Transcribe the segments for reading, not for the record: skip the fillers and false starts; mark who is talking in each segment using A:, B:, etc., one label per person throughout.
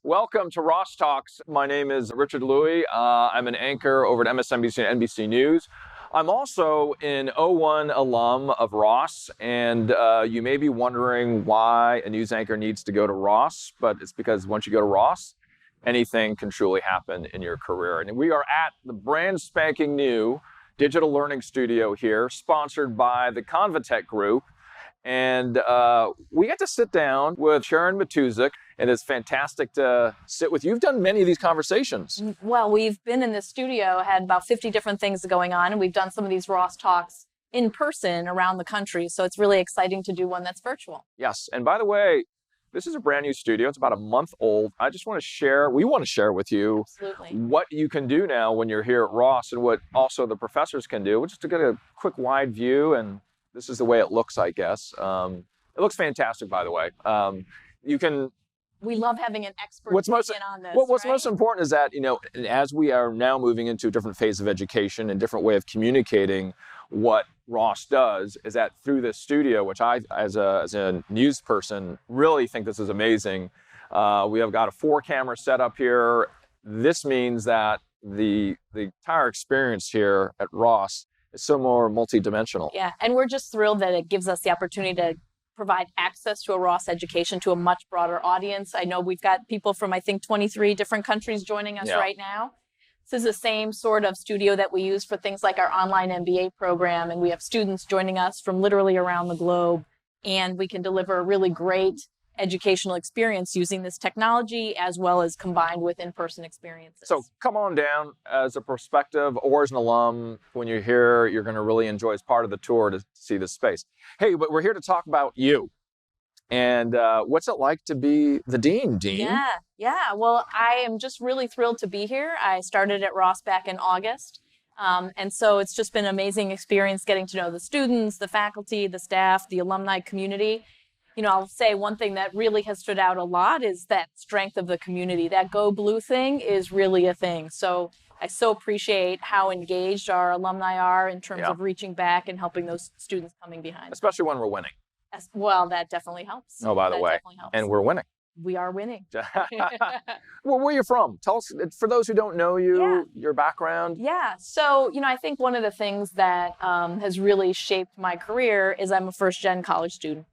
A: Welcome to RossTalks. My name is Richard Lui. I'm an anchor over at MSNBC and NBC News. I'm also an '01 alum of Ross, and you may be wondering why a news anchor needs to go to Ross, but it's because once you go to Ross, anything can truly happen in your career. And we are at the brand spanking new digital learning studio here, sponsored by the Convitec Group. And we get to sit down with Sharon Matusik, and it's fantastic to sit with you. You've done many of these conversations.
B: Well, we've been in the studio, had about 50 different things going on, and we've done some of these Ross Talks in person around the country. So it's really exciting to do one that's virtual.
A: Yes, and by the way, this is a brand new studio. It's about a month old. I just want to share, we want to share with you
B: Absolutely.
A: what you can do now when you're here at Ross and what also the professors can do, just to get a quick wide view. And this is the way it looks, I guess. It looks fantastic, by the way.
B: We love having an expert on this.
A: What's most important is that, as we are now moving into a different phase of education and different way of communicating what Ross does, is that through this studio, which I, as a news person, really think this is amazing. We have got a 4-camera setup here. This means that the entire experience here at Ross is so more multidimensional.
B: Yeah, and we're just thrilled that it gives us the opportunity to provide access to a Ross education to a much broader audience. I know we've got people from, I think, 23 different countries joining us right now. This is the same sort of studio that we use for things like our online MBA program, and we have students joining us from literally around the globe, and we can deliver a really great educational experience using this technology as well as combined with in-person experiences.
A: So come on down as a prospective or as an alum. When you're here, you're going to really enjoy as part of the tour to see this space. Hey, but we're here to talk about you. And what's it like to be the Dean?
B: Yeah. Well, I am just really thrilled to be here. I started at Ross back in August. And so it's just been an amazing experience getting to know the students, the faculty, the staff, the alumni community. I'll say one thing that really has stood out a lot is that strength of the community. That Go Blue thing is really a thing. So I so appreciate how engaged our alumni are in terms of reaching back and helping those students coming behind.
A: Especially when we're winning.
B: Well, that definitely helps.
A: Oh, by the way. And we're winning.
B: We are winning.
A: Well, where are you from? Tell us, for those who don't know you, your background.
B: Yeah. So, I think one of the things that has really shaped my career is I'm a first-gen college student.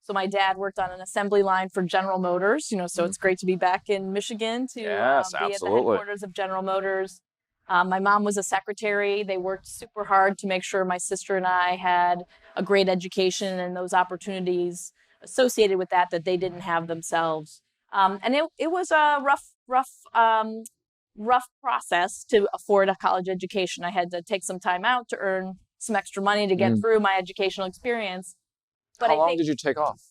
B: So my dad worked on an assembly line for General Motors, so it's great to be back in Michigan to be at the headquarters of General Motors. My mom was a secretary. They worked super hard to make sure my sister and I had a great education and those opportunities associated with that they didn't have themselves. And it was a rough process to afford a college education. I had to take some time out to earn some extra money to get through my educational experience. But
A: How long did you take off?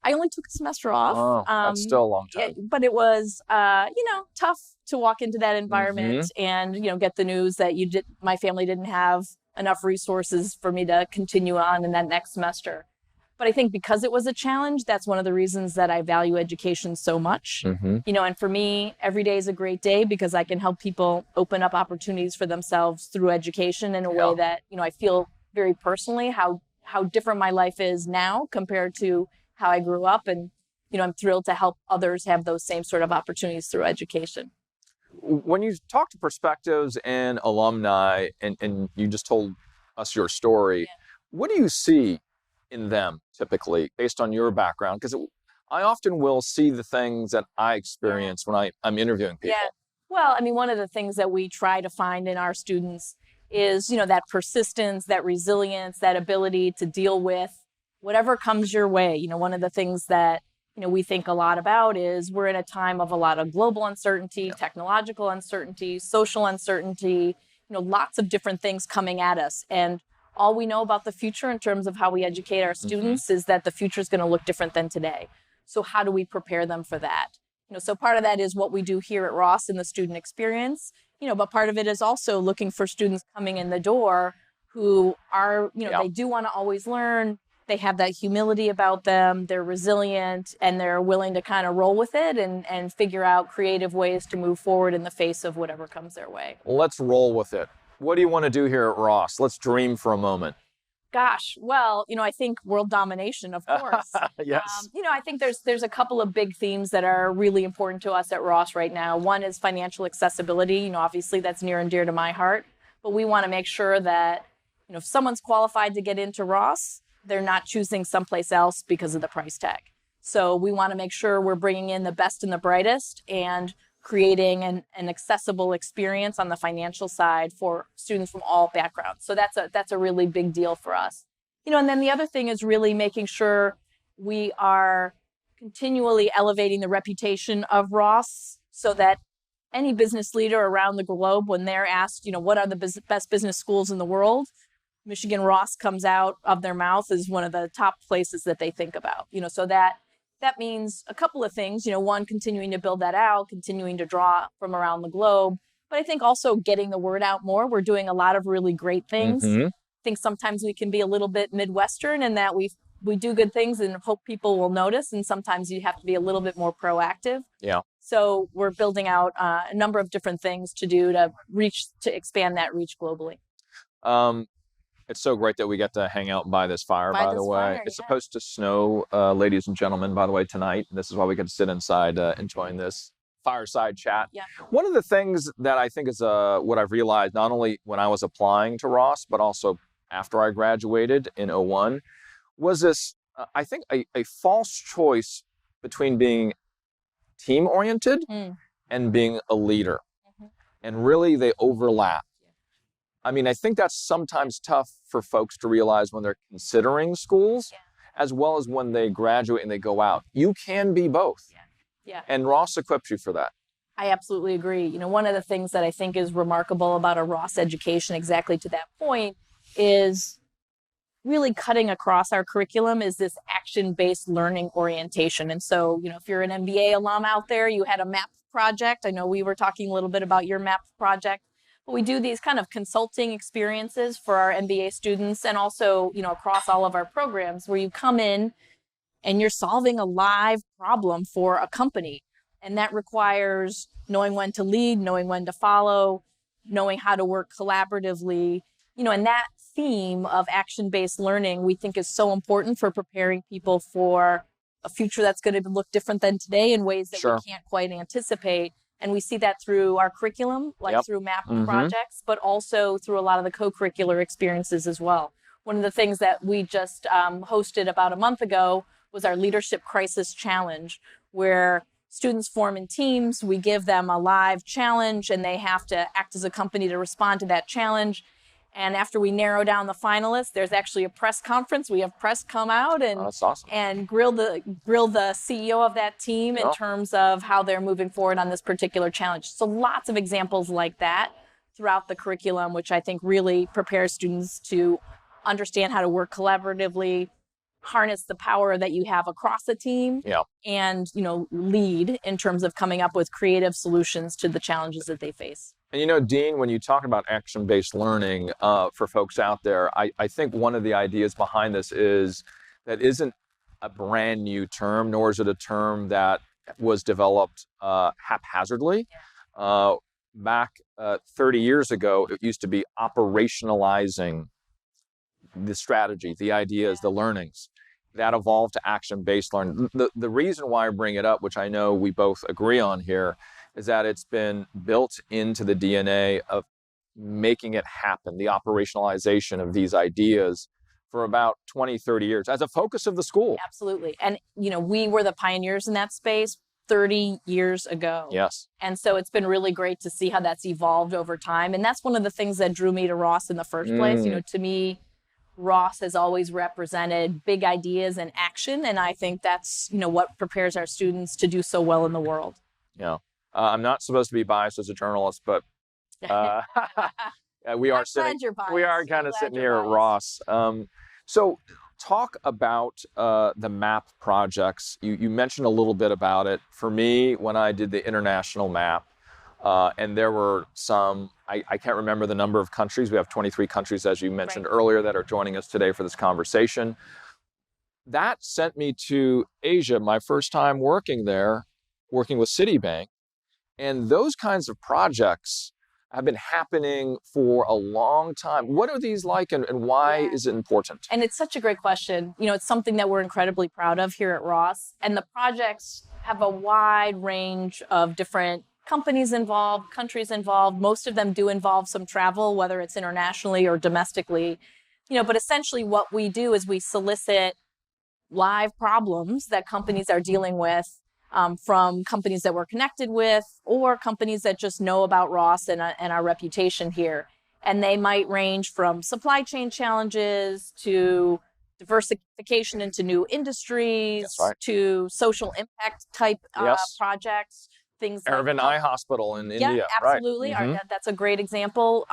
B: I only took a semester off.
A: Oh, that's still a long time.
B: But it was, tough to walk into that environment and, get the news that my family didn't have enough resources for me to continue on in that next semester. But I think because it was a challenge, that's one of the reasons that I value education so much. And for me, every day is a great day because I can help people open up opportunities for themselves through education in a way that, I feel very personally how different my life is now compared to how I grew up. And, I'm thrilled to help others have those same sort of opportunities through education.
A: When you talk to perspectives and alumni, and you just told us your story, what do you see in them typically based on your background? Because I often will see the things that I experience when I'm interviewing people.
B: Yeah. Well, one of the things that we try to find in our students is, that persistence, that resilience, that ability to deal with whatever comes your way. One of the things that, we think a lot about is we're in a time of a lot of global uncertainty, technological uncertainty, social uncertainty, lots of different things coming at us. And all we know about the future in terms of how we educate our students is that the future is going to look different than today. So how do we prepare them for that? So part of that is what we do here at Ross in the student experience. But part of it is also looking for students coming in the door who are, they do want to always learn. They have that humility about them. They're resilient and they're willing to kind of roll with it and figure out creative ways to move forward in the face of whatever comes their way.
A: Let's roll with it. What do you want to do here at Ross? Let's dream for a moment.
B: Gosh, well, I think world domination, of course.
A: Yes.
B: I think there's a couple of big themes that are really important to us at Ross right now. One is financial accessibility. Obviously that's near and dear to my heart, but we want to make sure that, if someone's qualified to get into Ross, they're not choosing someplace else because of the price tag. So we want to make sure we're bringing in the best and the brightest and creating an accessible experience on the financial side for students from all backgrounds. So that's a really big deal for us. And then the other thing is really making sure we are continually elevating the reputation of Ross so that any business leader around the globe, when they're asked, what are the best business schools in the world, Michigan Ross comes out of their mouth as one of the top places that they think about. So that means a couple of things. One, continuing to build that out, continuing to draw from around the globe. But I think also getting the word out more. We're doing a lot of really great things. I think sometimes we can be a little bit Midwestern in that we do good things and hope people will notice. And sometimes you have to be a little bit more proactive.
A: Yeah.
B: So we're building out a number of different things to do to expand that reach globally.
A: It's so great that we get to hang out by this fire, by the way.
B: Fire,
A: it's supposed to snow, ladies and gentlemen, by the way, tonight. This is why we get to sit inside enjoying this fireside chat.
B: Yeah.
A: One of the things that I think is what I've realized, not only when I was applying to Ross, but also after I graduated in 2001, was this, I think, a false choice between being team-oriented and being a leader. And really, they overlap. I mean, I think that's sometimes tough for folks to realize when they're considering schools, as well as when they graduate and they go out. You can be both.
B: Yeah.
A: And Ross equips you for that.
B: I absolutely agree. One of the things that I think is remarkable about a Ross education, exactly to that point, is really cutting across our curriculum is this action-based learning orientation. And so, if you're an MBA alum out there, you had a MAP project. I know we were talking a little bit about your MAP project. But we do these kind of consulting experiences for our MBA students and also, across all of our programs where you come in and you're solving a live problem for a company. And that requires knowing when to lead, knowing when to follow, knowing how to work collaboratively, and that theme of action-based learning we think is so important for preparing people for a future that's going to look different than today in ways that we can't quite anticipate. And we see that through our curriculum, through MAP projects, but also through a lot of the co-curricular experiences as well. One of the things that we just hosted about a month ago was our Leadership Crisis Challenge, where students form in teams. We give them a live challenge, and they have to act as a company to respond to that challenge. And after we narrow down the finalists, there's actually a press conference. We have press come out and
A: that's awesome.
B: And grill the CEO of that team in terms of how they're moving forward on this particular challenge. So lots of examples like that throughout the curriculum, which I think really prepares students to understand how to work collaboratively, harness the power that you have across a team, and lead in terms of coming up with creative solutions to the challenges that they face.
A: And Dean, when you talk about action-based learning for folks out there, I think one of the ideas behind this is that isn't a brand new term, nor is it a term that was developed haphazardly. Back 30 years ago, it used to be operationalizing the strategy, the ideas, the learnings. That evolved to action-based learning. The reason why I bring it up, which I know we both agree on here, is that it's been built into the DNA of making it happen, the operationalization of these ideas for about 20, 30 years as a focus of the school.
B: Absolutely. And, we were the pioneers in that space 30 years ago.
A: Yes.
B: And so it's been really great to see how that's evolved over time. And that's one of the things that drew me to Ross in the first place. To me, Ross has always represented big ideas and action. And I think that's, what prepares our students to do so well in the world.
A: Yeah. I'm not supposed to be biased as a journalist, but we are kind of sitting here at Ross. So talk about the MAP projects. You mentioned a little bit about it. For me, when I did the international MAP, and there were some, I can't remember the number of countries. We have 23 countries, as you mentioned earlier, that are joining us today for this conversation. That sent me to Asia, my first time working there, working with Citibank. And those kinds of projects, have been happening for a long time. What are these like, and why is it important?
B: And it's such a great question. It's something that we're incredibly proud of here at Ross. And the projects have a wide range of different companies involved, countries involved. Most of them do involve some travel, whether it's internationally or domestically. But essentially what we do is we solicit live problems that companies are dealing with from companies that we're connected with or companies that just know about Ross and our reputation here. And they might range from supply chain challenges to diversification into new industries to social impact type projects. Things
A: Aravind
B: like
A: Eye Hospital in India.
B: Yeah, absolutely. That's a great example.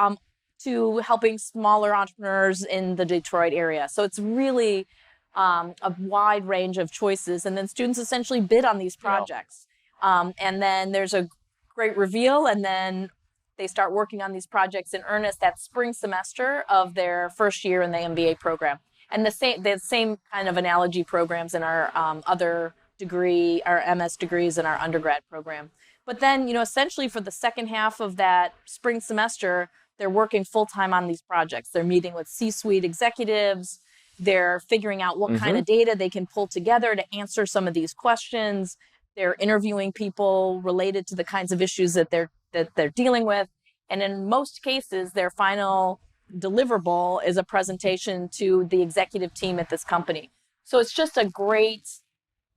B: To helping smaller entrepreneurs in the Detroit area. So it's really a wide range of choices. And then students essentially bid on these projects. And then there's a great reveal, and then they start working on these projects in earnest that spring semester of their first year in the MBA program. And the same kind of analogy programs in our other degree, our MS degrees and our undergrad program. But then, essentially for the second half of that spring semester, they're working full-time on these projects. They're meeting with C-suite executives. They're figuring out what kind of data they can pull together to answer some of these questions. They're interviewing people related to the kinds of issues that they're dealing with. And in most cases, their final deliverable is a presentation to the executive team at this company. So it's just a great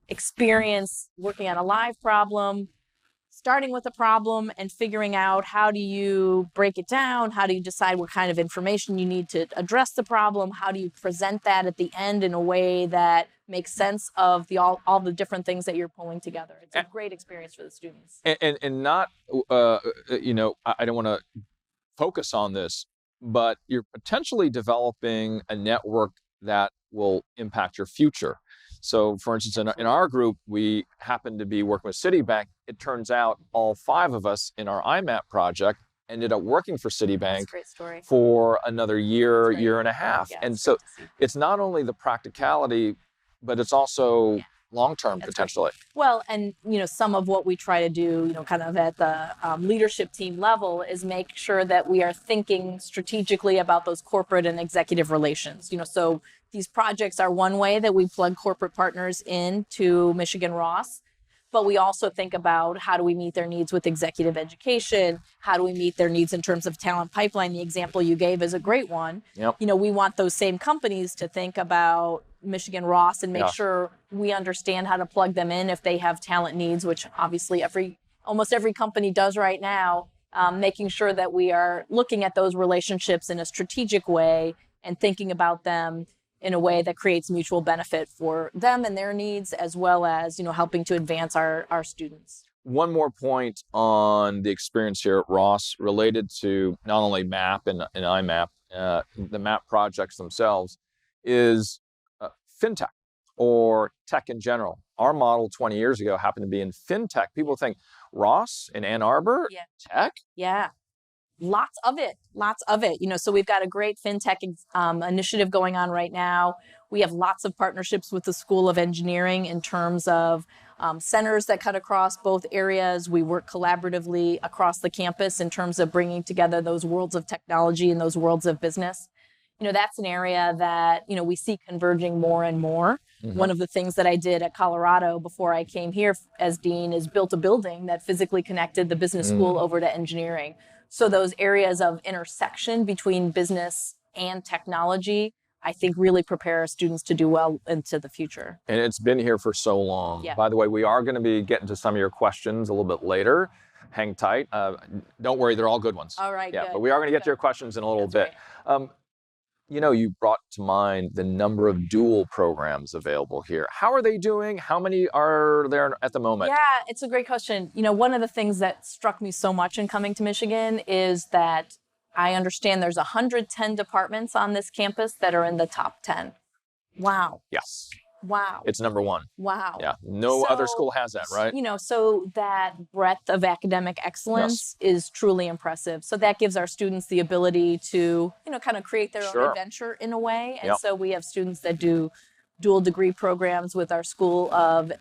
B: experience working on a live problem, starting with a problem and figuring out how do you break it down, how do you decide what kind of information you need to address the problem, how do you present that at the end in a way that makes sense of all the different things that you're pulling together. It's a great experience for the students.
A: And not, I don't want to focus on this, but you're potentially developing a network that will impact your future. So, for instance, in our group, we happen to be working with Citibank. It turns out all 5 of us in our IMAP project ended up working for Citibank for another year, year and a half. Yeah, and so it's not only the practicality, but it's also long-term potentially.
B: Well, and some of what we try to do, kind of at the leadership team level is make sure that we are thinking strategically about those corporate and executive relations. So these projects are one way that we plug corporate partners into Michigan Ross, but we also think about how do we meet their needs with executive education? How do we meet their needs in terms of talent pipeline? The example you gave is a great one. Yep. We want those same companies to think about Michigan Ross and make sure we understand how to plug them in if they have talent needs, which obviously almost every company does right now, making sure that we are looking at those relationships in a strategic way and thinking about them in a way that creates mutual benefit for them and their needs, as well as, helping to advance our students.
A: One more point on the experience here at Ross related to not only MAP and IMAP, the MAP projects themselves, is fintech or tech in general. Our model 20 years ago happened to be in fintech. People think, Ross in Ann Arbor, tech?
B: Yeah. Lots of it. So we've got a great fintech initiative going on right now. We have lots of partnerships with the School of Engineering in terms of centers that cut across both areas. We work collaboratively across the campus in terms of bringing together those worlds of technology and those worlds of business. That's an area that, we see converging more and more. Mm-hmm. One of the things that I did at Colorado before I came here as dean is built a building that physically connected the business school over to engineering. So those areas of intersection between business and technology, I think really prepare our students to do well into the future.
A: And it's been here for so long. Yeah. By the way, we are going to be getting to some of your questions a little bit later. Hang tight. Don't worry, they're all good ones.
B: All right,
A: yeah,
B: good.
A: But we are going to get to your questions in a little bit. Right. You brought to mind the number of dual programs available here. How are they doing? How many are there at the moment?
B: Yeah, it's a great question. One of the things that struck me so much in coming to Michigan is that I understand there's 110 departments on this campus that are in the top 10. Wow.
A: Yes.
B: Wow.
A: It's number 1.
B: Wow.
A: Yeah. No other school has that, right?
B: So that breadth of academic excellence is truly impressive. So that gives our students the ability to, kind of create their own adventure in a way. And so we have students that do dual degree programs with our School of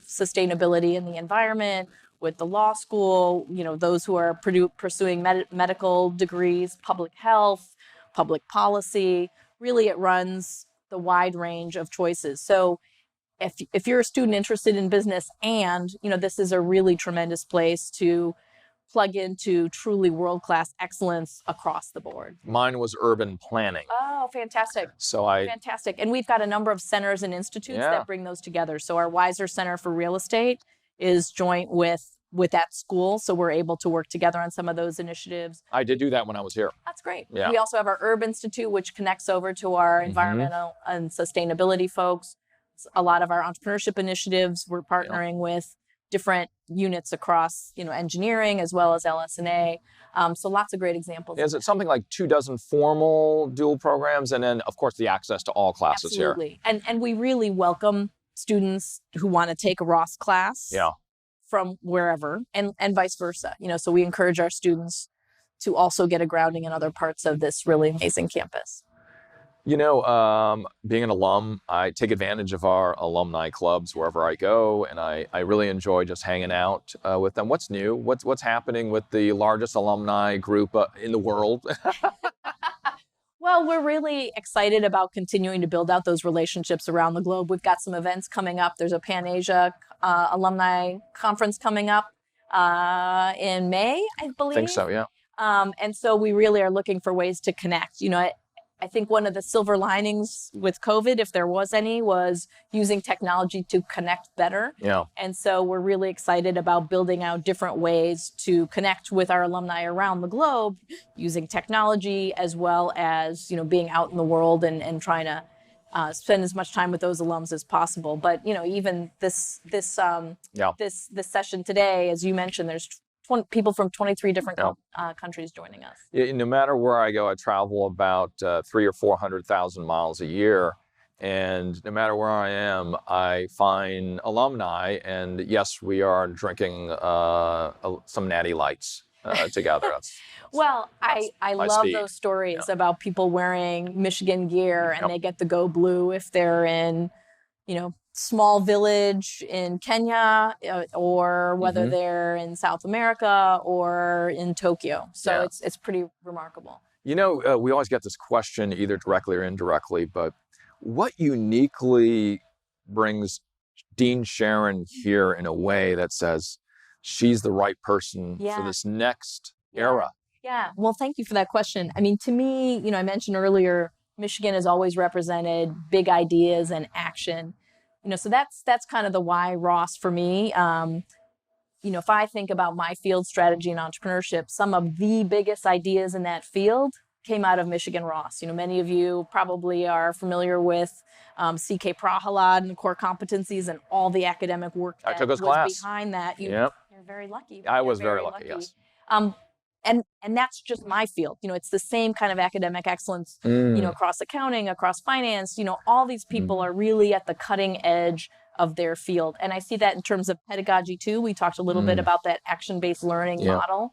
B: Sustainability and the Environment, with the law school, those who are pursuing medical degrees, public health, public policy. Really, it runs the wide range of choices. So if you're a student interested in business, and this is a really tremendous place to plug into truly world-class excellence across the board.
A: Mine was urban planning.
B: Oh, fantastic.
A: So
B: Fantastic. And we've got a number of centers and institutes that bring those together. So our Weiser Center for Real Estate is joint with that school. So we're able to work together on some of those initiatives.
A: I did do that when I was here.
B: That's great.
A: Yeah.
B: We also have our Herb Institute, which connects over to our environmental and sustainability folks. A lot of our entrepreneurship initiatives, we're partnering with different units across, engineering as well as LS&A. So lots of great examples.
A: Is it something like 24 formal dual programs, and then of course the access to all classes here?
B: Absolutely. And we really welcome students who want to take a Ross class from wherever, and vice versa. So we encourage our students to also get a grounding in other parts of this really amazing campus.
A: Being an alum, I take advantage of our alumni clubs wherever I go, and I really enjoy just hanging out with them. What's new? What's happening with the largest alumni group in the world?
B: Well, we're really excited about continuing to build out those relationships around the globe. We've got some events coming up. There's a Pan-Asia alumni conference coming up in May, I believe.
A: I think so, yeah.
B: And so we really are looking for ways to connect. I think one of the silver linings with COVID, if there was any, was using technology to connect better.
A: Yeah.
B: And so we're really excited about building out different ways to connect with our alumni around the globe using technology, as well as, being out in the world and trying to spend as much time with those alums as possible. But, even this session today, as you mentioned, there's people from 23 different countries joining us.
A: No matter where I go, I travel about 300,000 or 400,000 miles a year. And no matter where I am, I find alumni. And yes, we are drinking some natty lights together.
B: Well, I love those stories about people wearing Michigan gear and they get the Go Blue if they're in, small village in Kenya, or whether they're in South America or in Tokyo. So it's pretty remarkable.
A: We always get this question either directly or indirectly, but what uniquely brings Dean Sharon here in a way that says she's the right person for this next era?
B: Yeah. Well, thank you for that question. I mean, to me, I mentioned earlier, Michigan has always represented big ideas and action. So that's kind of the why Ross for me. If I think about my field strategy and entrepreneurship, some of the biggest ideas in that field came out of Michigan Ross. Many of you probably are familiar with C.K. Prahalad and core competencies and all the academic work that was behind that. You're very lucky.
A: I was very lucky, yes.
B: And that's just my field. It's the same kind of academic excellence, across accounting, across finance. All these people are really at the cutting edge of their field. And I see that in terms of pedagogy too. We talked a little bit about that action-based learning model.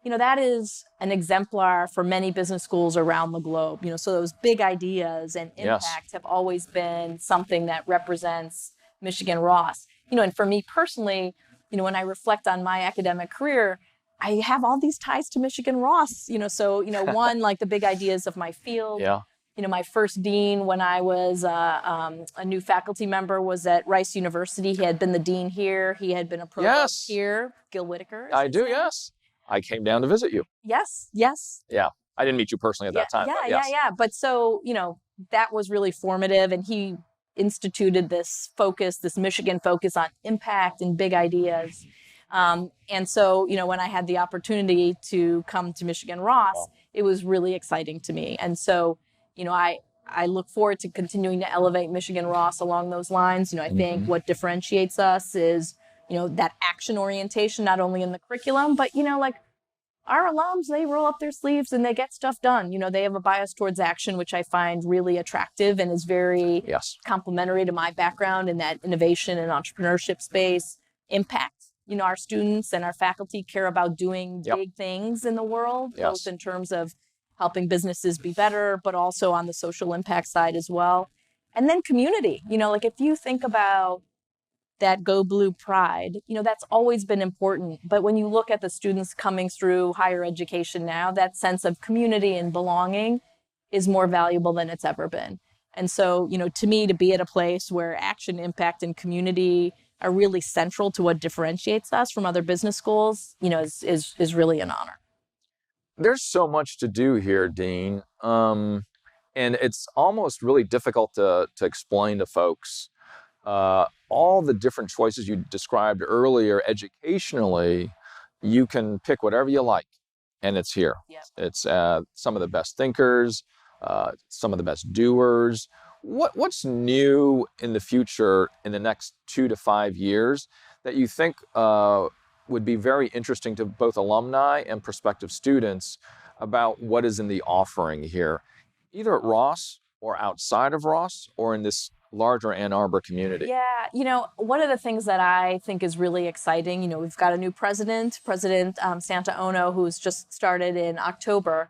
B: That is an exemplar for many business schools around the globe. So those big ideas and impact have always been something that represents Michigan Ross. And for me personally, when I reflect on my academic career, I have all these ties to Michigan Ross, one, like the big ideas of my field.
A: Yeah.
B: My first dean when I was a new faculty member was at Rice University. He had been the dean here. He had been a provost here, Gil Whitaker.
A: I do, yes. I came down to visit you.
B: Yes.
A: Yeah. I didn't meet you personally at that time.
B: Yeah. But so, that was really formative. And he instituted this Michigan focus on impact and big ideas. And so, when I had the opportunity to come to Michigan Ross, it was really exciting to me. And so, I look forward to continuing to elevate Michigan Ross along those lines. I think what differentiates us is, that action orientation, not only in the curriculum, but, our alums, they roll up their sleeves and they get stuff done. They have a bias towards action, which I find really attractive and is very complementary to my background in that innovation and entrepreneurship space. Impact. Our students and our faculty care about doing big things in the world, both in terms of helping businesses be better, but also on the social impact side as well. And then community, like if you think about that Go Blue pride, that's always been important. But when you look at the students coming through higher education now, that sense of community and belonging is more valuable than it's ever been. And so, to me, to be at a place where action, impact, and community are really central to what differentiates us from other business schools, is really an honor.
A: There's so much to do here, Dean. And it's almost really difficult to explain to folks all the different choices you described earlier. Educationally, you can pick whatever you like, and it's here.
B: Yep.
A: It's some of the best thinkers, some of the best doers. What's new in the future in the next 2 to 5 years that you think would be very interesting to both alumni and prospective students about what is in the offering here, either at Ross or outside of Ross or in this larger Ann Arbor community?
B: Yeah, one of the things that I think is really exciting, we've got a new President Santa Ono, who's just started in October.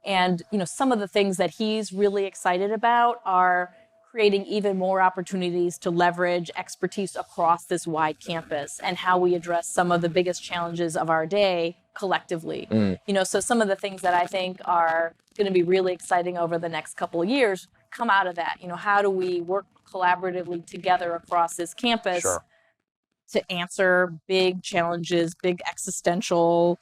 B: And, some of the things that he's really excited about are creating even more opportunities to leverage expertise across this wide campus and how we address some of the biggest challenges of our day collectively. So some of the things that I think are going to be really exciting over the next couple of years come out of that. How do we work collaboratively together across this campus to answer big challenges, big existential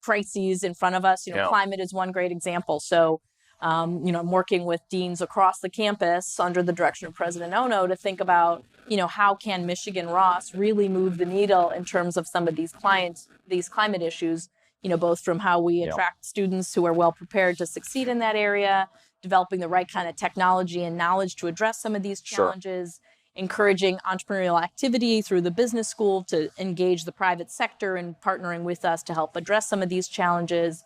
B: crises in front of us? Climate is one great example. So, I'm working with deans across the campus under the direction of President Ono to think about, how can Michigan Ross really move the needle in terms of some of these climate issues, both from how we attract students who are well prepared to succeed in that area, developing the right kind of technology and knowledge to address some of these challenges, encouraging entrepreneurial activity through the business school to engage the private sector and partnering with us to help address some of these challenges.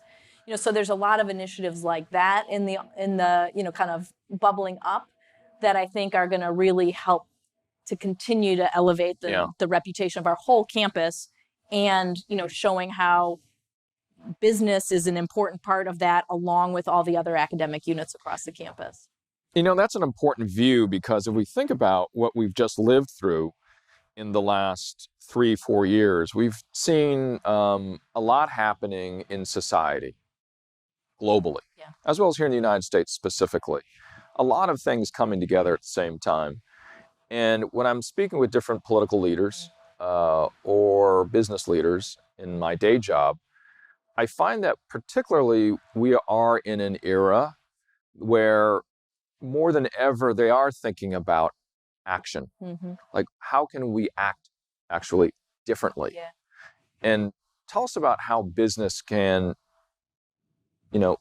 B: So there's a lot of initiatives like that in the kind of bubbling up that I think are going to really help to continue to elevate the reputation of our whole campus, and showing how business is an important part of that, along with all the other academic units across the campus.
A: That's an important view, because if we think about what we've just lived through in the last 3-4 years, we've seen a lot happening in society globally, as well as here in the United States specifically. A lot of things coming together at the same time. And when I'm speaking with different political leaders or business leaders in my day job, I find that particularly we are in an era where more than ever they are thinking about action. Like, how can we act actually differently? And tell us about how business can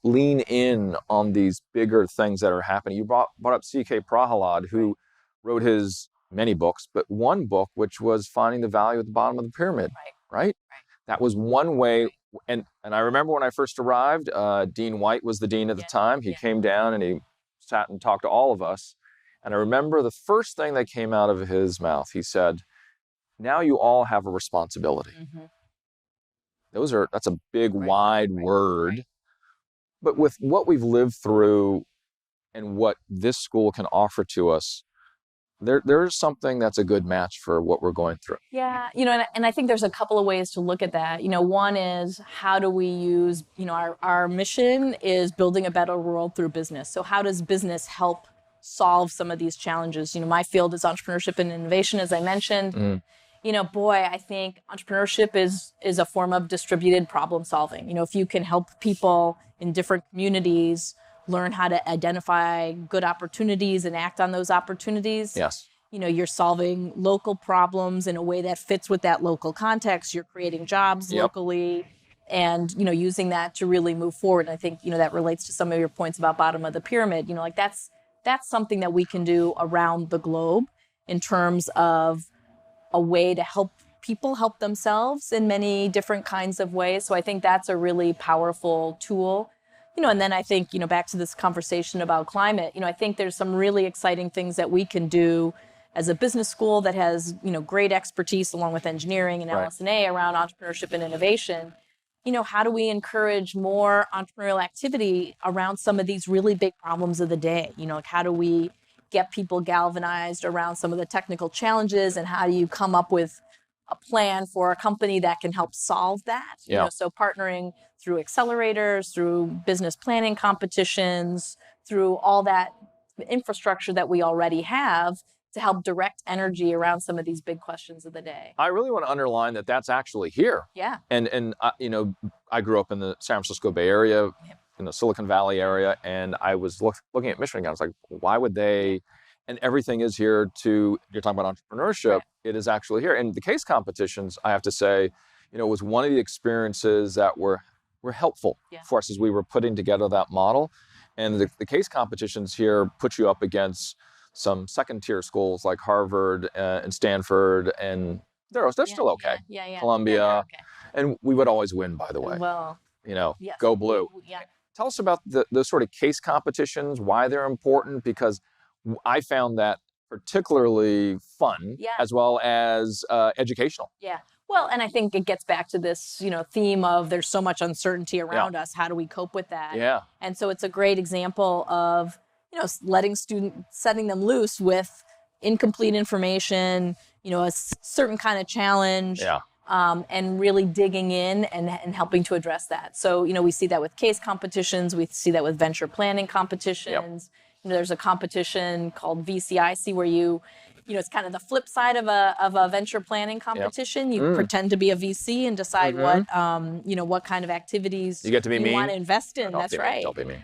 A: lean in on these bigger things that are happening. You brought up C.K. Prahalad, who wrote his many books, but one book which was Finding the Value at the Bottom of the Pyramid, right? That was one way. And I remember when I first arrived, Dean White was the dean at the time. He came down and he sat and talked to all of us. And I remember the first thing that came out of his mouth, he said, "Now you all have a responsibility." That's a big, wide word. But with what we've lived through and what this school can offer to us, there's something that's a good match for what we're going through.
B: Yeah, and I think there's a couple of ways to look at that. One is, how do we use, our mission is building a better world through business. So how does business help solve some of these challenges? My field is entrepreneurship and innovation, as I mentioned. I think entrepreneurship is a form of distributed problem solving. If you can help people in different communities learn how to identify good opportunities and act on those opportunities, you're solving local problems in a way that fits with that local context. You're creating jobs locally and, using that to really move forward. And I think, that relates to some of your points about bottom of the pyramid. That's something that we can do around the globe in terms of a way to help people help themselves in many different kinds of ways. So I think that's a really powerful tool. And then I think, back to this conversation about climate, I think there's some really exciting things that we can do as a business school that has, great expertise along with engineering and LS&A around entrepreneurship and innovation. How do we encourage more entrepreneurial activity around some of these really big problems of the day? How do we get people galvanized around some of the technical challenges, and how do you come up with a plan for a company that can help solve that.
A: Yeah.
B: So partnering through accelerators, through business planning competitions, through all that infrastructure that we already have to help direct energy around some of these big questions of the day.
A: I really want to underline that that's actually here.
B: Yeah.
A: And I grew up in the San Francisco Bay Area,
B: Yep.
A: in the Silicon Valley area, and I was looking at Michigan. I was like, why would they? And everything is here to. You're talking about entrepreneurship.
B: Right.
A: It is actually here. And the case competitions, I have to say, was one of the experiences that were helpful for us as we were putting together that model. And the case competitions here put you up against some second-tier schools like Harvard and Stanford, and they're still okay.
B: Yeah.
A: Columbia,
B: Yeah, okay.
A: and we would always win, by the way.
B: Well, yes.
A: Go blue.
B: Yeah.
A: Tell us about those sort of case competitions, why they're important, because I found that particularly fun as well as educational.
B: Yeah. Well, and I think it gets back to this, theme of there's so much uncertainty around us. How do we cope with that?
A: Yeah.
B: And so it's a great example of, setting them loose with incomplete information, a certain kind of challenge.
A: Yeah.
B: And really digging in and helping to address that. So, we see that with case competitions. We see that with venture planning competitions. Yep. There's a competition called VCIC where it's kind of the flip side of a venture planning competition. Yep. You pretend to be a VC and decide what kind of activities
A: you get to be
B: you want to invest in. That's right.
A: Don't be me.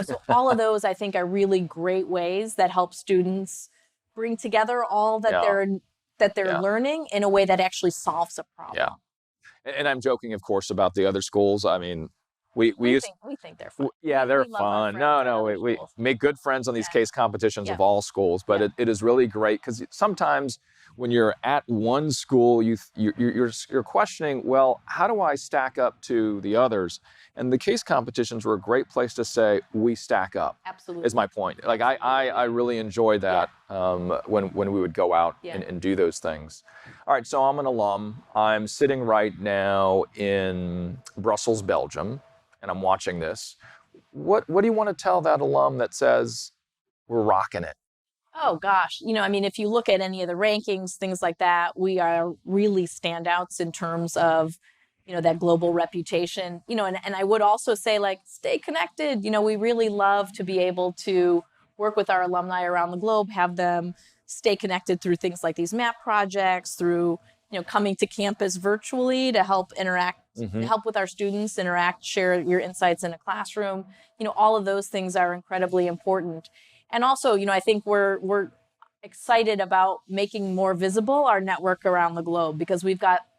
B: So all of those I think are really great ways that help students bring together all that they're learning in a way that actually solves a problem.
A: Yeah. And I'm joking, of course, about the other schools. I mean, we
B: think they're fun.
A: They're fun. We make good friends on these case competitions of all schools, but it is really great because sometimes when you're at one school, you're questioning, well, how do I stack up to the others? And the case competitions were a great place to say we stack up.
B: Absolutely,
A: is my point. Like I really enjoyed that when we would go out and do those things. All right, so I'm an alum. I'm sitting right now in Brussels, Belgium, and I'm watching this. What do you want to tell that alum that says we're rocking it?
B: Oh gosh, if you look at any of the rankings, things like that, we are really standouts in terms of, that global reputation, and I would also say, stay connected. We really love to be able to work with our alumni around the globe, have them stay connected through things like these map projects, through, coming to campus virtually to help interact, help with our students, interact, share your insights in a classroom. All of those things are incredibly important. And also, I think we're excited about making more visible our network around the globe because we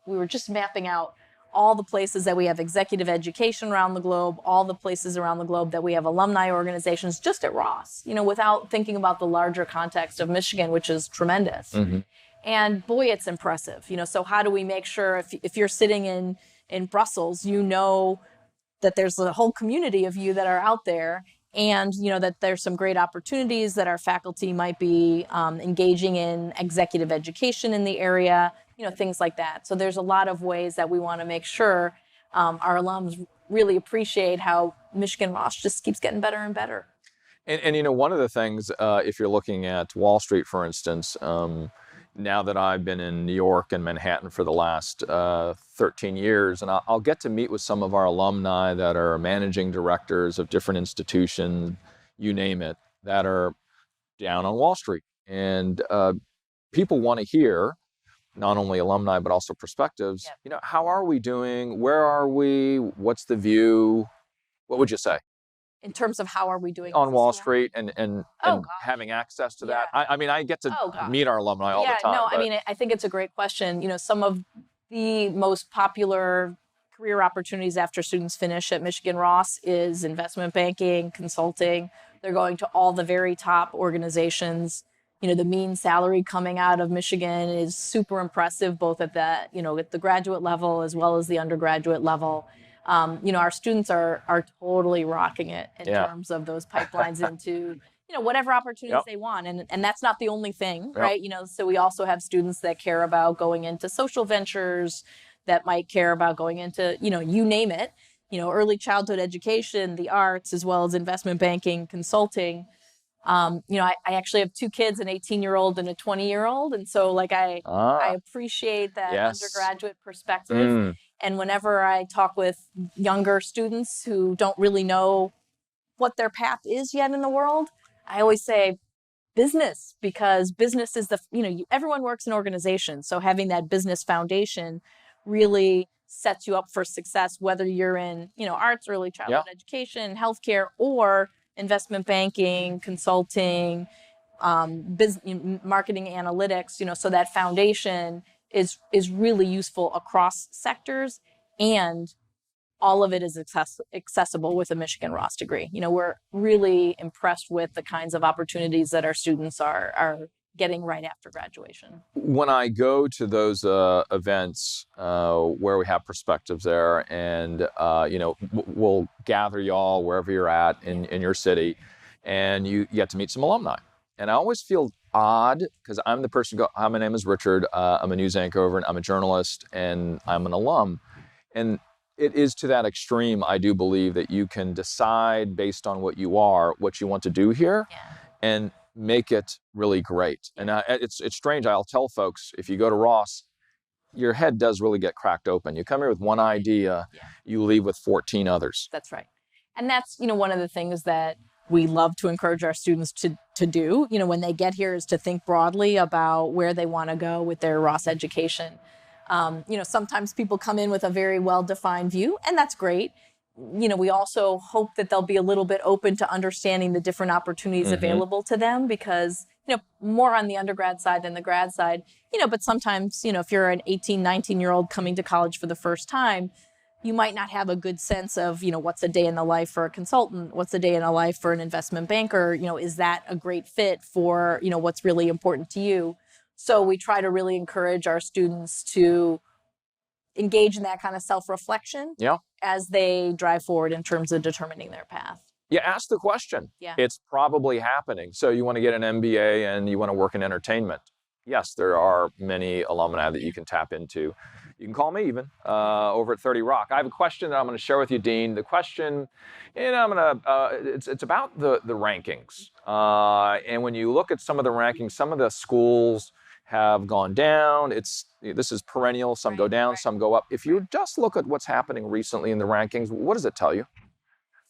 B: were just mapping out all the places that we have executive education around the globe, all the places around the globe that we have alumni organizations just at Ross, without thinking about the larger context of Michigan, which is tremendous. And boy, it's impressive. So how do we make sure if you're sitting in Brussels, that there's a whole community of you that are out there, and that there's some great opportunities that our faculty might be engaging in executive education in the area, things like that. So there's a lot of ways that we want to make sure our alums really appreciate how Michigan Ross just keeps getting better and better.
A: And one of the things, if you're looking at Wall Street, for instance, now that I've been in New York and Manhattan for the last 13 years, and I'll get to meet with some of our alumni that are managing directors of different institutions, you name it, that are down on Wall Street. And people want to hear, not only alumni, but also prospectives, how are we doing? Where are we? What's the view? What would you say?
B: In terms of how are we doing
A: on Wall Street and having access to that? I get to meet our alumni all the time.
B: I think it's a great question. Some of the most popular career opportunities after students finish at Michigan Ross is investment banking, consulting. They're going to all the very top organizations. The mean salary coming out of Michigan is super impressive, both at the graduate level as well as the undergraduate level. Our students are totally rocking it in terms of those pipelines into, whatever opportunities they want. And that's not the only thing, right? So we also have students that care about going into social ventures, that might care about going into, you name it, early childhood education, the arts, as well as investment banking, consulting. I actually have 2 kids, an 18-year-old and a 20-year-old. And so like I appreciate that undergraduate perspective. And whenever I talk with younger students who don't really know what their path is yet in the world, I always say business, because business is everyone works in organizations. So having that business foundation really sets you up for success, whether you're in, arts, early childhood education, healthcare, or investment banking, consulting, business, marketing, analytics, so that foundation is really useful across sectors, and all of it is accessible with a Michigan Ross degree. We're really impressed with the kinds of opportunities that our students are getting right after graduation.
A: When I go to those events where we have perspectives there, and we'll gather y'all wherever you're at in your city, and you get to meet some alumni. And I always feel odd because I'm the person who go, "Hi, my name is Richard. I'm a news anchor over, and I'm a journalist, and I'm an alum." And it is to that extreme, I do believe, that you can decide based on what you are, what you want to do here, and make it really great. And it's strange. I'll tell folks, if you go to Ross, your head does really get cracked open. You come here with one idea, you leave with 14 others.
B: That's right. And that's, one of the things that we love to encourage our students to do, when they get here, is to think broadly about where they want to go with their Ross education. Sometimes people come in with a very well-defined view, and that's great. We also hope that they'll be a little bit open to understanding the different opportunities available to them, because, more on the undergrad side than the grad side, but sometimes, if you're an 18, 19-year-old coming to college for the first time, you might not have a good sense of, what's a day in the life for a consultant? What's a day in the life for an investment banker? Is that a great fit for, what's really important to you? So we try to really encourage our students to engage in that kind of self-reflection as they drive forward in terms of determining their path.
A: Yeah, ask the question. It's probably happening. So you want to get an MBA and you want to work in entertainment. Yes, there are many alumni that you can tap into. You can call me even over at 30 Rock. I have a question that I'm going to share with you, Dean. The question, and it's about the rankings. And when you look at some of the rankings, some of the schools have gone down. This is perennial. Some go down, some go up. If you just look at what's happening recently in the rankings, what does it tell you?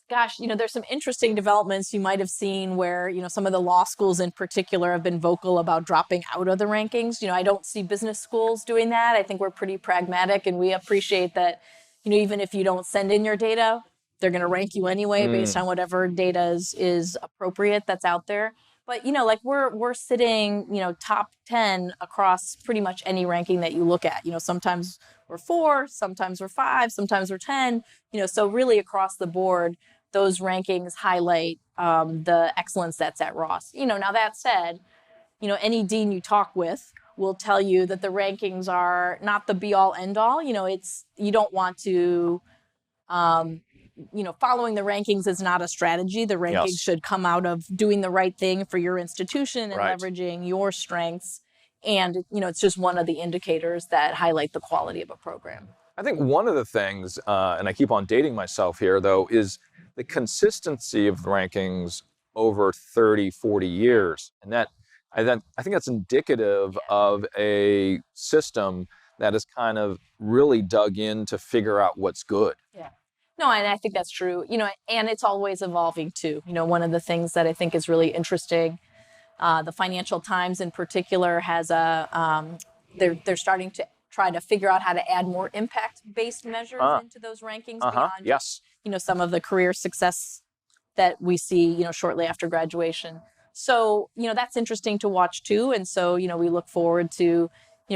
B: Gosh, there's some interesting developments you might have seen where, some of the law schools in particular have been vocal about dropping out of the rankings. I don't see business schools doing that. I think we're pretty pragmatic, and we appreciate that, even if you don't send in your data, they're going to rank you anyway based on whatever data is appropriate that's out there. But, we're sitting, top 10 across pretty much any ranking that you look at. Sometimes we're 4, sometimes we're 5, sometimes we're 10, so really across the board, those rankings highlight the excellence that's at Ross. Now that said, any dean you talk with will tell you that the rankings are not the be all end all. You don't want to, following the rankings is not a strategy. The rankings should come out of doing the right thing for your institution and leveraging your strengths. And, it's just one of the indicators that highlight the quality of a program.
A: I think one of the things, and I keep on dating myself here, though, is the consistency of the rankings over 30, 40 years. And I think that's indicative of a system that is kind of really dug in to figure out what's good.
B: Yeah. No, and I think that's true, and it's always evolving too. One of the things that I think is really interesting, the Financial Times in particular has they're starting to try to figure out how to add more impact-based measures into those rankings beyond some of the career success that we see, shortly after graduation. So, that's interesting to watch too. And so, we look forward to,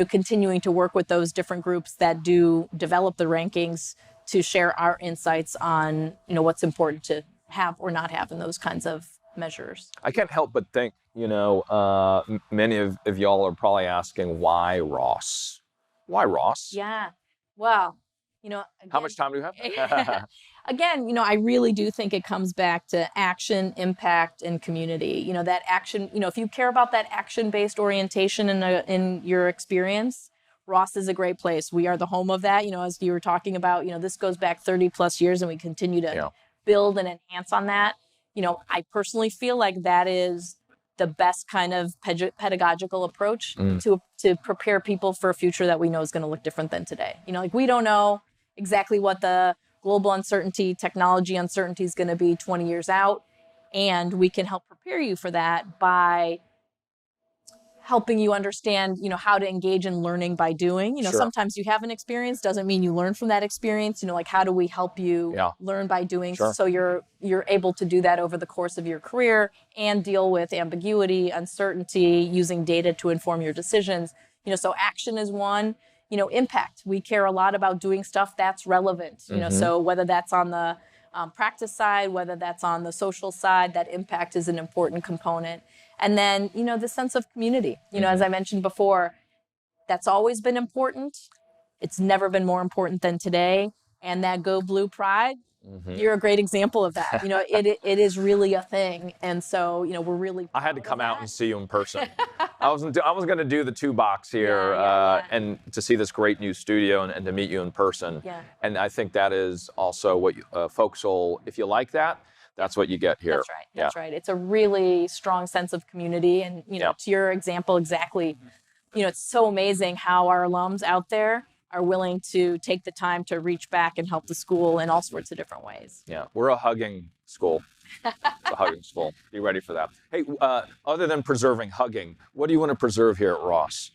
B: continuing to work with those different groups that do develop the rankings to share our insights on, what's important to have or not have in those kinds of measures.
A: I can't help but think, many of y'all are probably asking, why Ross? Why Ross?
B: Yeah. Well, again,
A: how much time do you have?
B: Again, I really do think it comes back to action, impact, and community. That action, if you care about that action-based orientation in your experience, Ross is a great place. We are the home of that. As you were talking about, this goes back 30 plus years, and we continue to build and enhance on that. I personally feel like that is the best kind of pedagogical approach to prepare people for a future that we know is going to look different than today. Like we don't know exactly what the global uncertainty, technology uncertainty is going to be 20 years out. And we can help prepare you for that by helping you understand, how to engage in learning by doing.
A: Sure.
B: Sometimes you have an experience, doesn't mean you learn from that experience. Like how do we help you learn by doing so you're able to do that over the course of your career and deal with ambiguity, uncertainty, using data to inform your decisions. So action is one. Impact. We care a lot about doing stuff that's relevant. So whether that's on the practice side, whether that's on the social side, that impact is an important component. And then, the sense of community, as I mentioned before, that's always been important. It's never been more important than today. And that Go Blue pride, you're a great example of that. It is really a thing. And so, we're really
A: I had to come out and see you in person. I was going to do the 2-box here and to see this great new studio and to meet you in person.
B: Yeah.
A: And I think that is also what folks will, if you like that, that's what you get here.
B: That's right. That's right. It's a really strong sense of community. And, to your example, exactly, it's so amazing how our alums out there are willing to take the time to reach back and help the school in all sorts of different ways.
A: Yeah. We're a hugging school. It's a hugging school. Be ready for that. Hey, other than preserving hugging, what do you want to preserve here at Ross?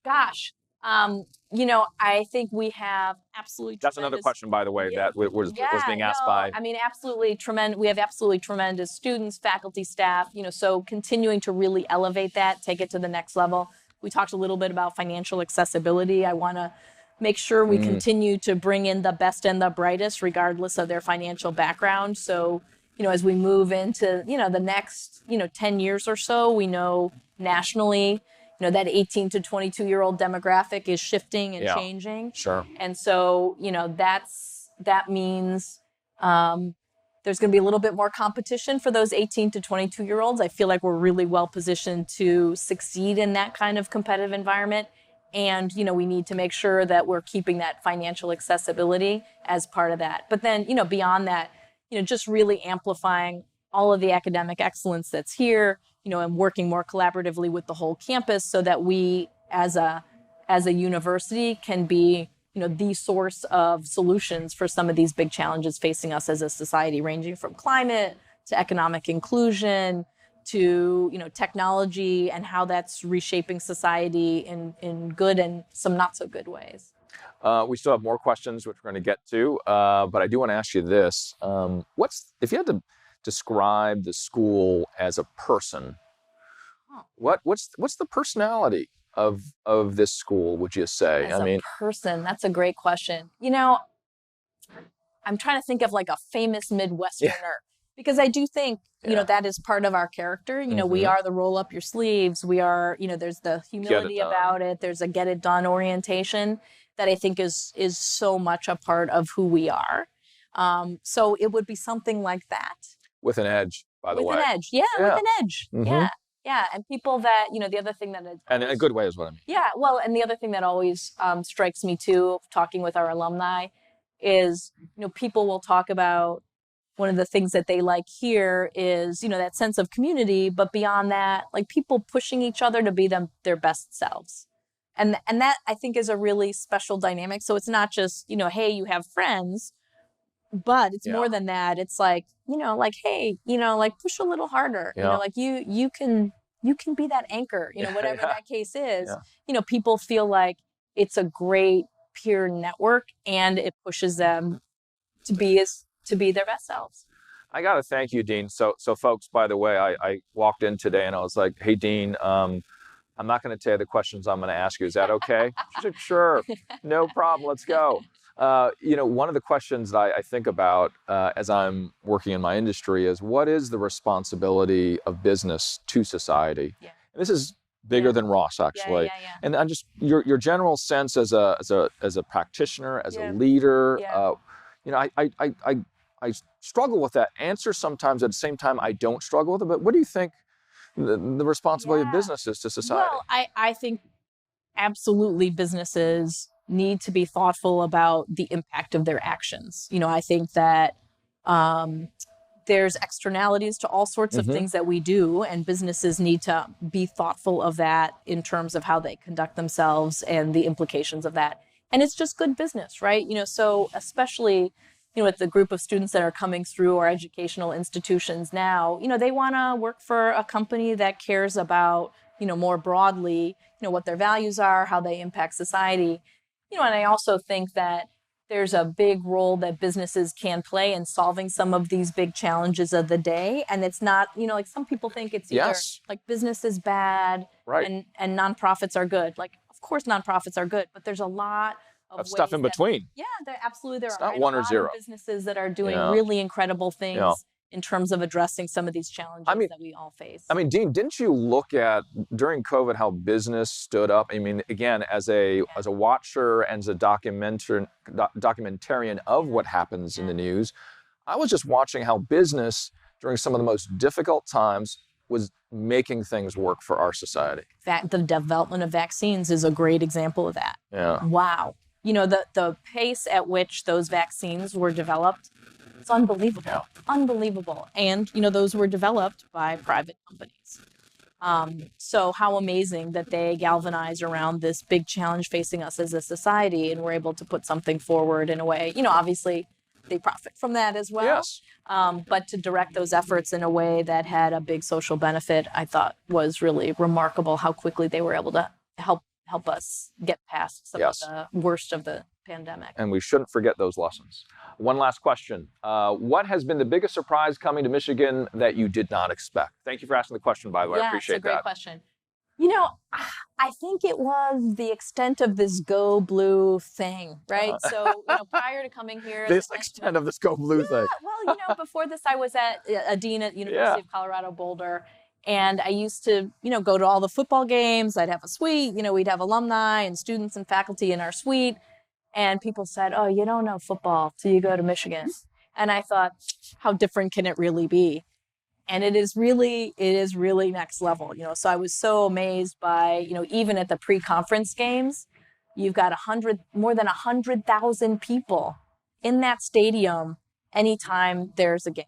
B: Gosh. I think we have absolutely
A: That's another question, by the way, that was being asked by.
B: I mean, absolutely tremendous. We have absolutely tremendous students, faculty, staff, so continuing to really elevate that, take it to the next level. We talked a little bit about financial accessibility. I want to make sure we continue to bring in the best and the brightest, regardless of their financial background. So, as we move into, the next, 10 years or so, we know nationally, that 18 to 22-year-old demographic is shifting and changing.
A: Sure.
B: And so, that means there's going to be a little bit more competition for those 18 to 22-year-olds. I feel like we're really well positioned to succeed in that kind of competitive environment. And, we need to make sure that we're keeping that financial accessibility as part of that. But then, beyond that, just really amplifying all of the academic excellence that's here, and working more collaboratively with the whole campus so that we as a university can be, the source of solutions for some of these big challenges facing us as a society, ranging from climate to economic inclusion to, technology and how that's reshaping society in good and some not so good ways.
A: We still have more questions, which we're going to get to, but I do want to ask you this. If you had to describe the school as a person, what's the personality of this school, would you say?
B: As a person, that's a great question. I'm trying to think of like a famous Midwesterner, because I do think, that is part of our character. We are the roll up your sleeves. We are, there's the humility about it. There's a get it done orientation that I think is so much a part of who we are. So it would be something like that.
A: With an edge, by the way.
B: With an edge. Yeah, with an edge. Yeah. And people that, the other thing that...
A: And in a good way is what I mean.
B: Yeah, well, and the other thing that always strikes me too, talking with our alumni, is, people will talk about one of the things that they like here is, that sense of community, but beyond that, like people pushing each other to be their best selves. And that, I think, is a really special dynamic. So it's not just, hey, you have friends, but it's more than that. It's like, hey, push a little harder. You can be that anchor, whatever that case is. People feel like it's a great peer network and it pushes them to be their best selves.
A: I got to thank you, Dean. So folks, by the way, I walked in today and I was like, hey, Dean, I'm not going to tell you the questions I'm going to ask you. Is that okay? She said, sure, no problem. Let's go. One of the questions that I think about as I'm working in my industry is, what is the responsibility of business to society? Yeah. And this is bigger than Ross, actually.
B: Yeah.
A: And I'm just your general sense as a practitioner, as a leader. I struggle with that answer sometimes. At the same time, I don't struggle with it. But what do you think the responsibility of business is to society?
B: Well, I think absolutely businesses need to be thoughtful about the impact of their actions. I think that there's externalities to all sorts of things that we do, and businesses need to be thoughtful of that in terms of how they conduct themselves and the implications of that. And it's just good business, right? So especially, with the group of students that are coming through our educational institutions now, they want to work for a company that cares about, more broadly, what their values are, how they impact society. And I also think that there's a big role that businesses can play in solving some of these big challenges of the day. And it's not, like some people think it's either like business is bad and nonprofits are good. Like, of course, nonprofits are good, but there's a lot of
A: stuff in between.
B: Yeah, there absolutely
A: it's
B: are.
A: Not one or zero.
B: Businesses that are doing really incredible things in terms of addressing some of these challenges that we all face.
A: I mean, Dean, didn't you look at during COVID how business stood up? I mean, again, as a watcher and as a documentarian of what happens in the news, I was just watching how business during some of the most difficult times was making things work for our society.
B: The development of vaccines is a great example of that.
A: Yeah.
B: Wow. The pace at which those vaccines were developed, it's unbelievable. Yeah. Unbelievable. And, those were developed by private companies. So how amazing that they galvanize around this big challenge facing us as a society, and we're able to put something forward in a way, obviously they profit from that as well.
A: Yes.
B: But to direct those efforts in a way that had a big social benefit, I thought was really remarkable how quickly they were able to help us get past some of the worst of the pandemic.
A: And we shouldn't forget those lessons. One last question. What has been the biggest surprise coming to Michigan that you did not expect? Thank you for asking the question, by the way. I appreciate that.
B: Yeah, it's a great question. I think it was the extent of this Go Blue thing, right? So, prior to coming here...
A: This extent of this Go Blue thing.
B: Well, before this, I was a dean at University of Colorado Boulder. And I used to, go to all the football games. I'd have a suite, we'd have alumni and students and faculty in our suite. And people said, oh, you don't know football till you go to Michigan. And I thought, how different can it really be? And it is really next level, So I was so amazed by, even at the pre-conference games, you've got more than 100,000 people in that stadium anytime there's a game.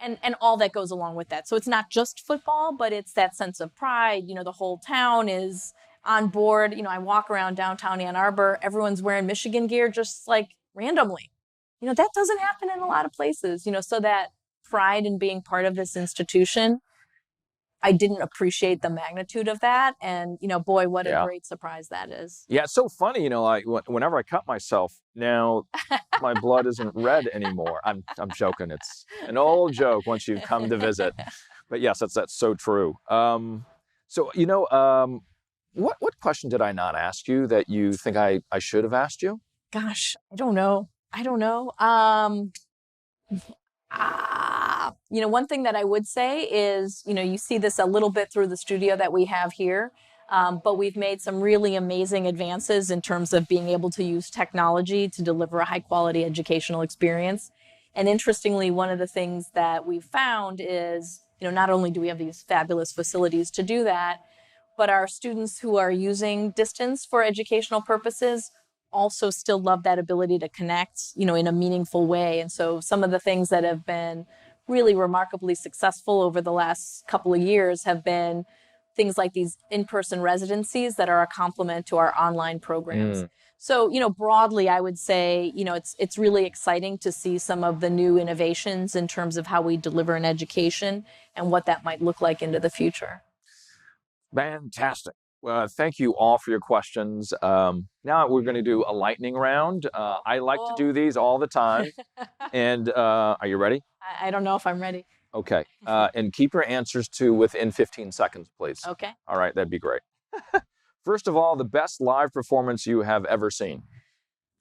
B: And all that goes along with that. So it's not just football, but it's that sense of pride. The whole town is on board. I walk around downtown Ann Arbor, everyone's wearing Michigan gear just like randomly. That doesn't happen in a lot of places, so that pride in being part of this institution, I didn't appreciate the magnitude of that. And, boy, what a great surprise that is.
A: Yeah, it's so funny, whenever I cut myself, now my blood isn't red anymore. I'm joking. It's an old joke once you've come to visit. But yes, that's so true. What question did I not ask you that you think I should have asked you?
B: Gosh, I don't know. One thing that I would say is, you see this a little bit through the studio that we have here, but we've made some really amazing advances in terms of being able to use technology to deliver a high quality educational experience. And interestingly, one of the things that we've found is, not only do we have these fabulous facilities to do that, but our students who are using distance for educational purposes also still love that ability to connect, in a meaningful way. And so some of the things that have been really remarkably successful over the last couple of years have been things like these in-person residencies that are a complement to our online programs. So, broadly, I would say, it's really exciting to see some of the new innovations in terms of how we deliver an education and what that might look like into the future.
A: Fantastic. Well, thank you all for your questions. Now we're going to do a lightning round. I like to do these all the time. And are you ready?
B: I don't know if I'm ready.
A: Okay. And keep your answers to within 15 seconds, please.
B: Okay.
A: All right. That'd be great. First of all, the best live performance you have ever seen.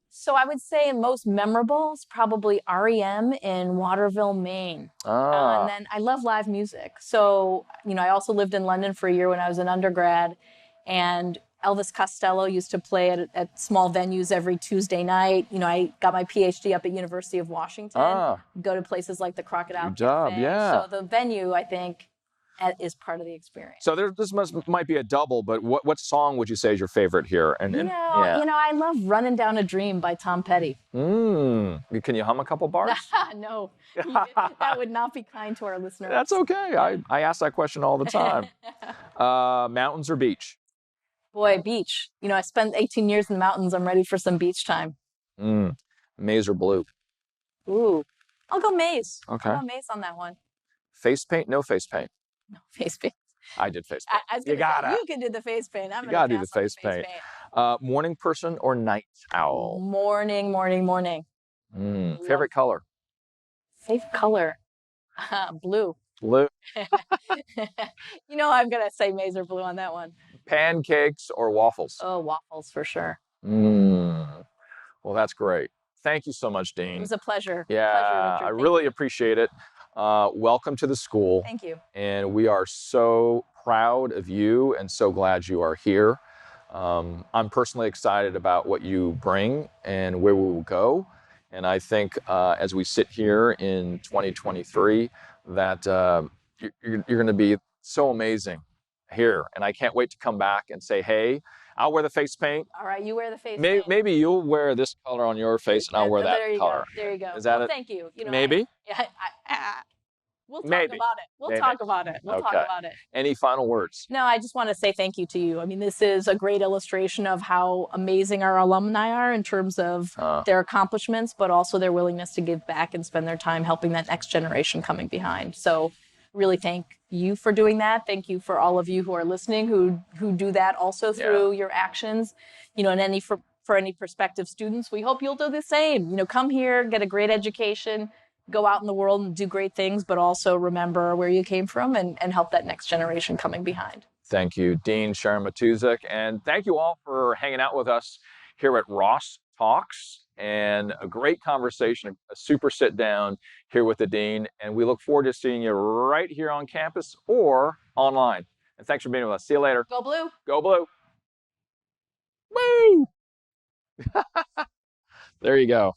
B: So I would say most memorable is probably REM in Waterville, Maine. And then I love live music. So, I also lived in London for a year when I was an undergrad. And Elvis Costello used to play at small venues every Tuesday night. I got my PhD up at University of Washington. Go to places like the Crocodile Cafe.
A: Yeah.
B: So the venue, I think, is part of the experience.
A: So this might be a double, but what song would you say is your favorite here?
B: I love "Running Down a Dream" by Tom Petty.
A: Can you hum a couple bars?
B: No, that would not be kind to our listeners.
A: That's okay. I ask that question all the time. Mountains or beach?
B: Boy, beach. I spent 18 years in the mountains. I'm ready for some beach time.
A: Maize or blue?
B: Ooh, I'll go maize.
A: Okay.
B: I'll go maize on that one.
A: Face paint, no face paint?
B: No face paint.
A: I did face paint.
B: I was gonna say, you can do the face paint.
A: You gotta do the face paint. Morning person or night owl?
B: Morning.
A: Favorite color?
B: Favorite color? Blue.
A: Blue.
B: I'm gonna say maize or blue on that one.
A: Pancakes or waffles?
B: Oh, waffles for sure.
A: Well, that's great. Thank you so much, Dean.
B: It was a pleasure.
A: Yeah,
B: Richard.
A: I really appreciate it. Welcome to the school.
B: Thank you.
A: And we are so proud of you and so glad you are here. I'm personally excited about what you bring and where we will go. And I think as we sit here in 2023, that you're going to be so amazing here. And I can't wait to come back and say, hey, I'll wear the face paint.
B: All right, you wear the face paint.
A: Maybe you'll wear this color on your face and I'll wear that color.
B: There you go.
A: Is that
B: Thank you.
A: Maybe?
B: We'll talk about it. We'll talk about it.
A: Any final words?
B: No, I just want to say thank you to you. I mean, this is a great illustration of how amazing our alumni are in terms of their accomplishments, but also their willingness to give back and spend their time helping that next generation coming behind. So really thank you for doing that. Thank you for all of you who are listening, who do that also through your actions. And for any prospective students, we hope you'll do the same. Come here, get a great education, go out in the world and do great things, but also remember where you came from and help that next generation coming behind.
A: Thank you, Dean Sharon Matusik. And thank you all for hanging out with us here at RossTalks. And a great conversation, a super sit down here with the Dean. And we look forward to seeing you right here on campus or online. And thanks for being with us. See you later.
B: Go Blue.
A: Go Blue. Woo! There you go.